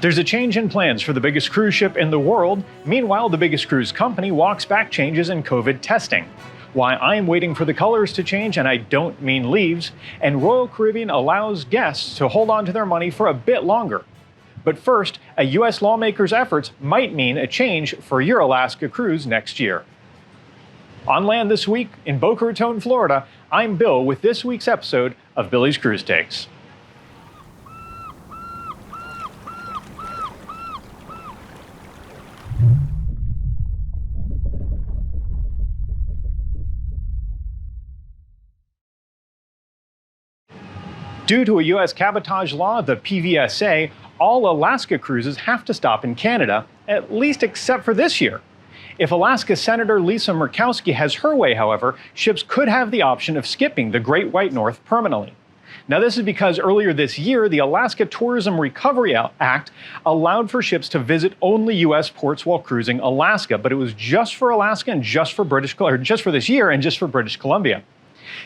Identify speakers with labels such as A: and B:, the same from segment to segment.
A: There's a change in plans for the biggest cruise ship in the world. Meanwhile, the biggest cruise company walks back changes in COVID testing. Why I'm waiting for the colors to change, and I don't mean leaves. And Royal Caribbean allows guests to hold on to their money for a bit longer. But first, a U.S. lawmaker's efforts might mean a change for your Alaska cruise next year. On land this week in Boca Raton, Florida, I'm Bill with this week's episode of Billy's Cruise Takes. Due to a U.S. cabotage law, the PVSA, all Alaska cruises have to stop in Canada, at least except for this year. If Alaska Senator Lisa Murkowski has her way, however, ships could have the option of skipping the Great White North permanently. Now, this is because earlier this year, the Alaska Tourism Recovery Act allowed for ships to visit only U.S. ports while cruising Alaska, but it was just for Alaska and just for just for this year and just for British Columbia.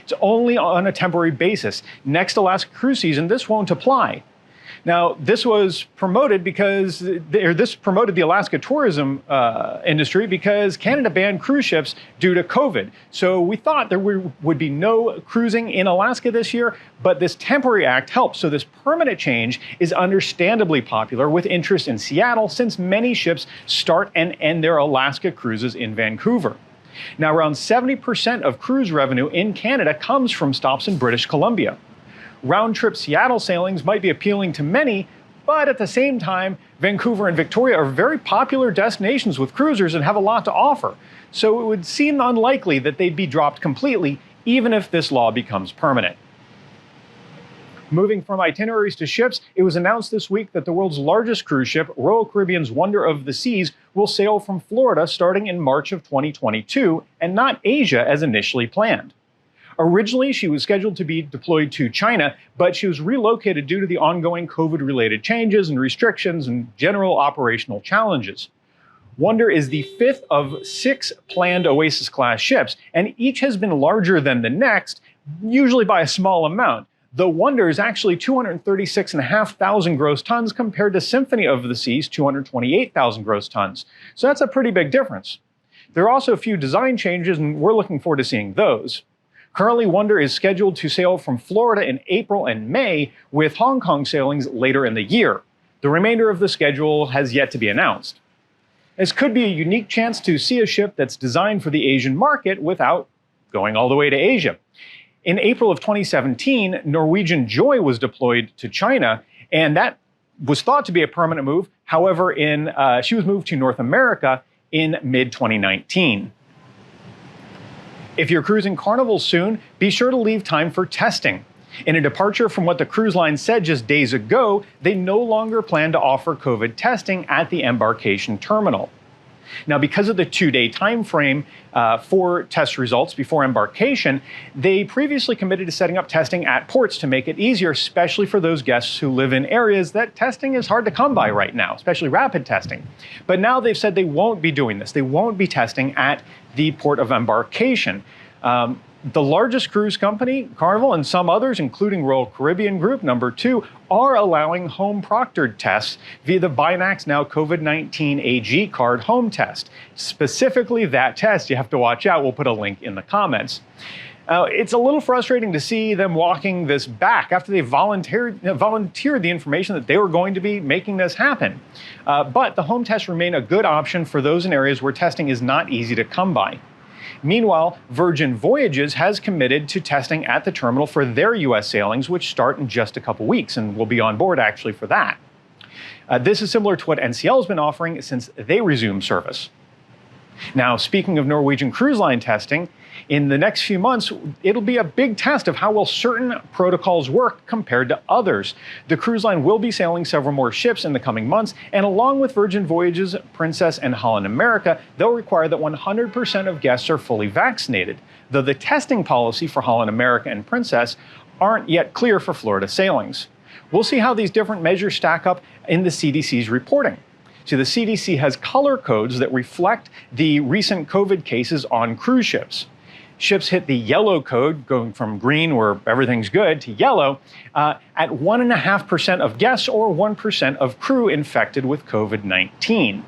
A: It's only on a temporary basis. Next Alaska cruise season, this won't apply. Now, this was promoted this promoted the Alaska tourism industry because Canada banned cruise ships due to COVID. So we thought there would be no cruising in Alaska this year, but this temporary act helps. So this permanent change is understandably popular with interest in Seattle, since many ships start and end their Alaska cruises in Vancouver. Now, around 70% of cruise revenue in Canada comes from stops in British Columbia. Round-trip Seattle sailings might be appealing to many, but at the same time, Vancouver and Victoria are very popular destinations with cruisers and have a lot to offer. So it would seem unlikely that they'd be dropped completely, even if this law becomes permanent. Moving from itineraries to ships, it was announced this week that the world's largest cruise ship, Royal Caribbean's Wonder of the Seas, will sail from Florida starting in March of 2022, and not Asia as initially planned. Originally, she was scheduled to be deployed to China, but she was relocated due to the ongoing COVID-related changes and restrictions and general operational challenges. Wonder is the fifth of 6 planned Oasis-class ships, and each has been larger than the next, usually by a small amount. The Wonder is actually 236,500 gross tons compared to Symphony of the Seas' 228,000 gross tons. So that's a pretty big difference. There are also a few design changes, and we're looking forward to seeing those. Currently, Wonder is scheduled to sail from Florida in April and May, with Hong Kong sailings later in the year. The remainder of the schedule has yet to be announced. This could be a unique chance to see a ship that's designed for the Asian market without going all the way to Asia. In April of 2017, Norwegian Joy was deployed to China, and that was thought to be a permanent move. However, she was moved to North America in mid-2019. If you're cruising Carnival soon, be sure to leave time for testing. In a departure from what the cruise line said just days ago, they no longer plan to offer COVID testing at the embarkation terminal. Now, because of the 2-day time frame for test results before embarkation, they previously committed to setting up testing at ports to make it easier, especially for those guests who live in areas that testing is hard to come by right now, especially rapid testing. But now they've said they won't be doing this. They won't be testing at the port of embarkation. The largest cruise company, Carnival, and some others, including Royal Caribbean Group, number 2, are allowing home-proctored tests via the BinaxNOW COVID-19 AG card home test. Specifically that test, you have to watch out. We'll put a link in the comments. It's a little frustrating to see them walking this back after they volunteered the information that they were going to be making this happen. But the home tests remain a good option for those in areas where testing is not easy to come by. Meanwhile, Virgin Voyages has committed to testing at the terminal for their U.S. sailings, which start in just a couple weeks, and we'll be on board actually for that. This is similar to what NCL has been offering since they resumed service. Now, speaking of Norwegian Cruise Line testing, in the next few months, it'll be a big test of how well certain protocols work compared to others. The cruise line will be sailing several more ships in the coming months, and along with Virgin Voyages, Princess, and Holland America, they'll require that 100% of guests are fully vaccinated, though the testing policy for Holland America and Princess aren't yet clear for Florida sailings. We'll see how these different measures stack up in the CDC's reporting. So the CDC has color codes that reflect the recent COVID cases on cruise ships. ships hit the yellow code, going from green, where everything's good, to yellow, at 1.5% of guests or 1% of crew infected with COVID-19.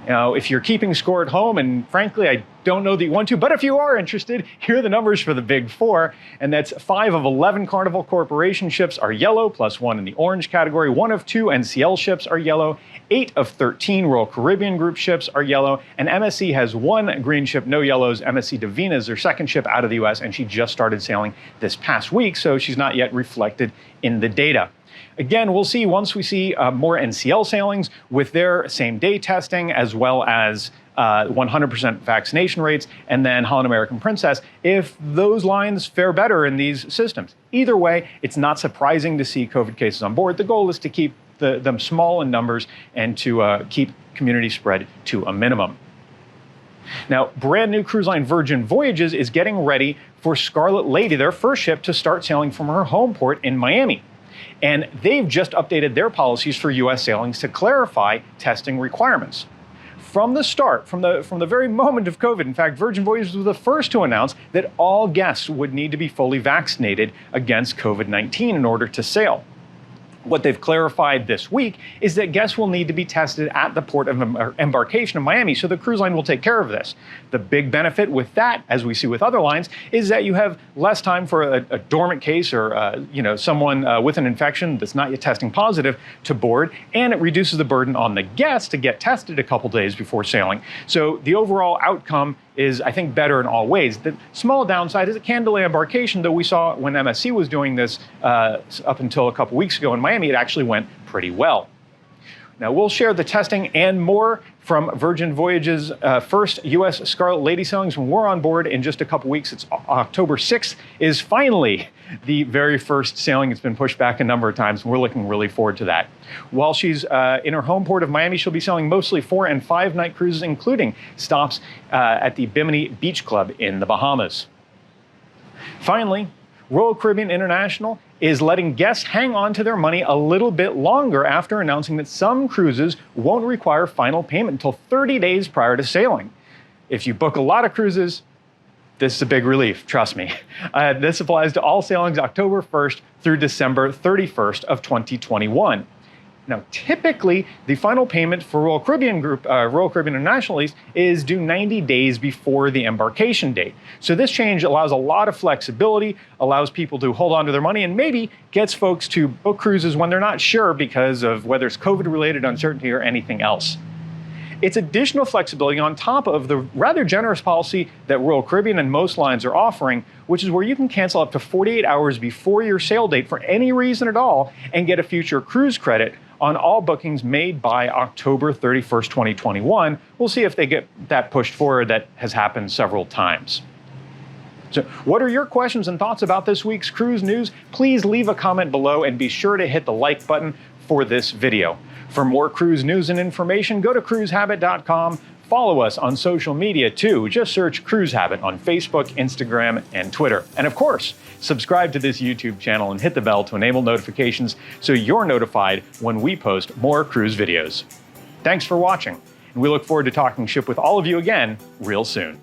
A: Now, if you're keeping score at home, and frankly, I don't know that you want to, but if you are interested, here are the numbers for the Big Four, and that's 5 of 11 Carnival Corporation ships are yellow, plus 1 in the orange category. 1 of 2 NCL ships are yellow. 8 of 13 Royal Caribbean Group ships are yellow, and MSC has 1 green ship, no yellows. MSC Divina is their second ship out of the US, and she just started sailing this past week, so she's not yet reflected in the data. Again, we'll see once we see more NCL sailings with their same-day testing, as well as 100% vaccination rates, and then Holland American Princess, if those lines fare better in these systems. Either way, it's not surprising to see COVID cases on board. The goal is to keep them small in numbers and to keep community spread to a minimum. Now, brand new cruise line Virgin Voyages is getting ready for Scarlet Lady, their first ship, to start sailing from her home port in Miami. And they've just updated their policies for US sailings to clarify testing requirements. From the start, from the very moment of COVID, in fact, Virgin Voyages was the first to announce that all guests would need to be fully vaccinated against COVID-19 in order to sail. What they've clarified this week is that guests will need to be tested at the port of embarkation in Miami, so the cruise line will take care of this. The big benefit with that, as we see with other lines, is that you have less time for a dormant case or someone with an infection that's not yet testing positive to board, and it reduces the burden on the guests to get tested a couple days before sailing. So the overall outcome is, I think, better in all ways. The small downside is it can delay embarkation, though we saw when MSC was doing this up until a couple weeks ago in Miami, it actually went pretty well. Now, we'll share the testing and more from Virgin Voyages' first U.S. Scarlet Lady sailings when we're on board in just a couple weeks. It's October 6th is finally the very first sailing. It's been pushed back a number of times, and we're looking really forward to that. While she's in her home port of Miami, she'll be sailing mostly 4- and 5-night cruises, including stops at the Bimini Beach Club in the Bahamas. Finally, Royal Caribbean International is letting guests hang on to their money a little bit longer after announcing that some cruises won't require final payment until 30 days prior to sailing. If you book a lot of cruises, this is a big relief, trust me. This applies to all sailings October 1st through December 31st of 2021. Now, typically, the final payment for Royal Caribbean International at least, is due 90 days before the embarkation date. So this change allows a lot of flexibility, allows people to hold on to their money, and maybe gets folks to book cruises when they're not sure because of whether it's COVID-related uncertainty or anything else. It's additional flexibility on top of the rather generous policy that Royal Caribbean and most lines are offering, which is where you can cancel up to 48 hours before your sail date for any reason at all and get a future cruise credit on all bookings made by October 31st, 2021. We'll see if they get that pushed forward. That has happened several times. So what are your questions and thoughts about this week's cruise news? Please leave a comment below and be sure to hit the like button for this video. For more cruise news and information, go to cruisehabit.com. Follow us on social media too. Just search Cruise Habit on Facebook, Instagram, and Twitter. And of course, subscribe to this YouTube channel and hit the bell to enable notifications so you're notified when we post more cruise videos. Thanks for watching, and we look forward to talking ship with all of you again real soon.